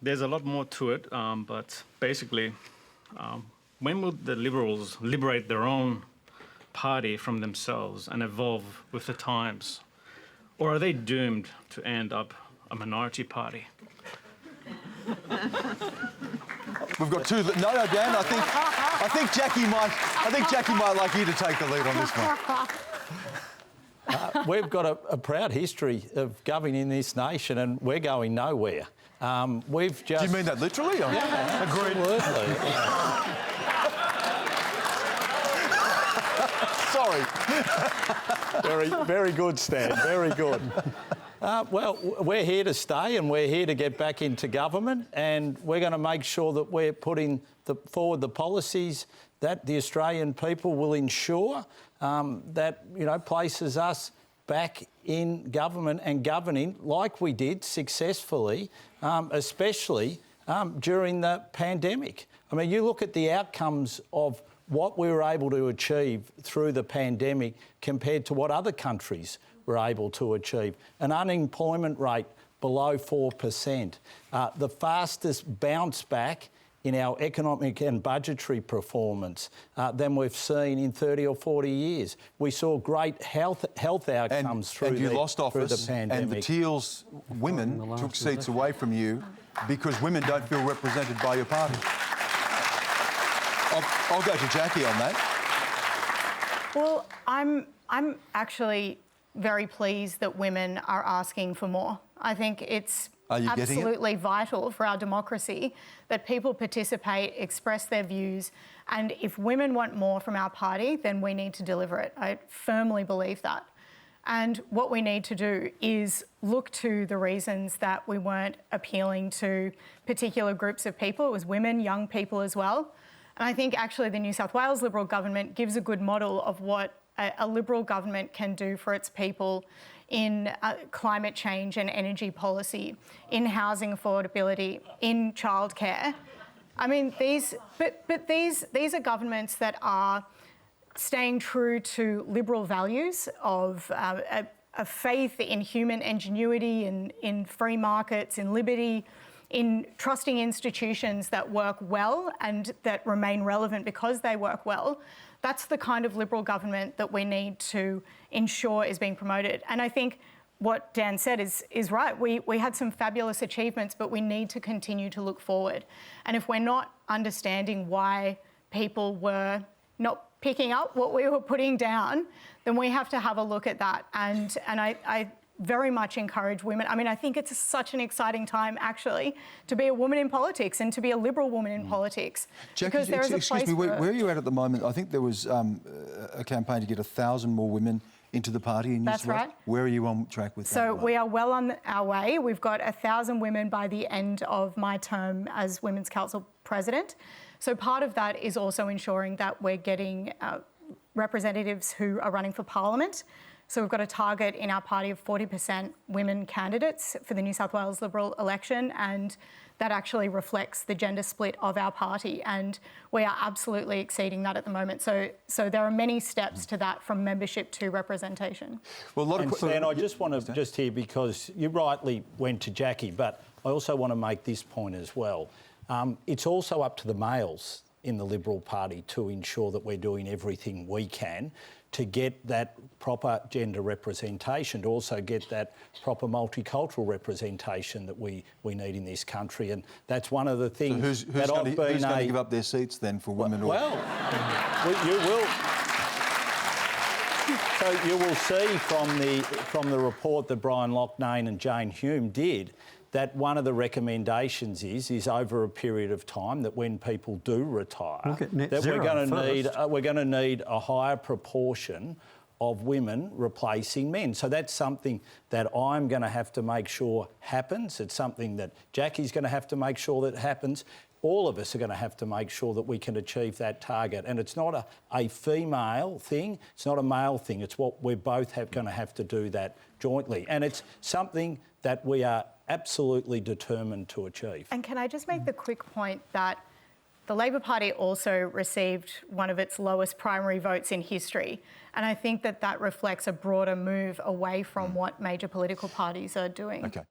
There's a lot more to it, but basically, when will the Liberals liberate their own party from themselves and evolve with the times? Or are they doomed to end up a minority party? We've got two. No, Dan. I think Jacqui might like you to take the lead on this one. We've got a proud history of governing in this nation, and we're going nowhere. We've just. Do you mean that literally? Yeah, agreed. Sorry. Very good, Stan. Very good. Well, we're here to stay, and we're here to get back into government, and we're going to make sure that we're putting forward the policies that the Australian people will ensure that, places us back in government and governing like we did successfully, especially during the pandemic. I mean, you look at the outcomes of what we were able to achieve through the pandemic compared to what other countries were able to achieve. An unemployment rate below 4%, the fastest bounce back in our economic and budgetary performance than we've seen in 30 or 40 years. We saw great health outcomes through the pandemic. And the Teals women took seats away from you because women don't feel represented by your party. I'll go to Jacqui on that. Well, I'm actually very pleased that women are asking for more. I think it's absolutely vital for our democracy that people participate, express their views, and if women want more from our party, then we need to deliver it. I firmly believe that. And what we need to do is look to the reasons that we weren't appealing to particular groups of people. It was women, young people as well. And I think actually the New South Wales Liberal government gives a good model of what a Liberal government can do for its people in climate change and energy policy, in housing affordability, in childcare. I mean, these are governments that are staying true to Liberal values of a faith in human ingenuity, in free markets, in liberty, in trusting institutions that work well and that remain relevant because they work well. That's the kind of Liberal government that we need to ensure is being promoted. And I think what Dan said is right. We had some fabulous achievements, but we need to continue to look forward. And if we're not understanding why people were not picking up what we were putting down, then we have to have a look at that. And I very much encourage women. I mean, I think it's such an exciting time, actually, to be a woman in politics and to be a Liberal woman in politics. Jacqui, excuse me, where are you at the moment? I think there was a campaign to get 1,000 more women into the party in New South Wales. That's right. Where are you on track with that? So we are well on our way. We've got 1,000 women by the end of my term as Women's Council President. So part of that is also ensuring that we're getting representatives who are running for Parliament. So we've got a target in our party of 40% women candidates for the New South Wales Liberal election, and that actually reflects the gender split of our party, and we are absolutely exceeding that at the moment. So there are many steps to that, from membership to representation. Well, a lot of Stan, I just want to just here, because you rightly went to Jacqui, but I also want to make this point as well. It's also up to the males in the Liberal Party to ensure that we're doing everything we can to get that proper gender representation, to also get that proper multicultural representation that we need in this country. And that's one of the things so who's going to give up their seats then for women? Well, you will. So you will see from the report that Brian Loughnane and Jane Hume did, that one of the recommendations is over a period of time that when people do retire, that we're going to need a higher proportion of women replacing men. So that's something that I'm going to have to make sure happens. It's something that Jacqui's going to have to make sure that happens. All of us are going to have to make sure that we can achieve that target. And it's not a female thing, it's not a male thing, it's what we're both going to have to do that jointly. And it's something that we are absolutely determined to achieve. And can I just make the quick point that the Labor Party also received one of its lowest primary votes in history. And I think that reflects a broader move away from what major political parties are doing. Okay.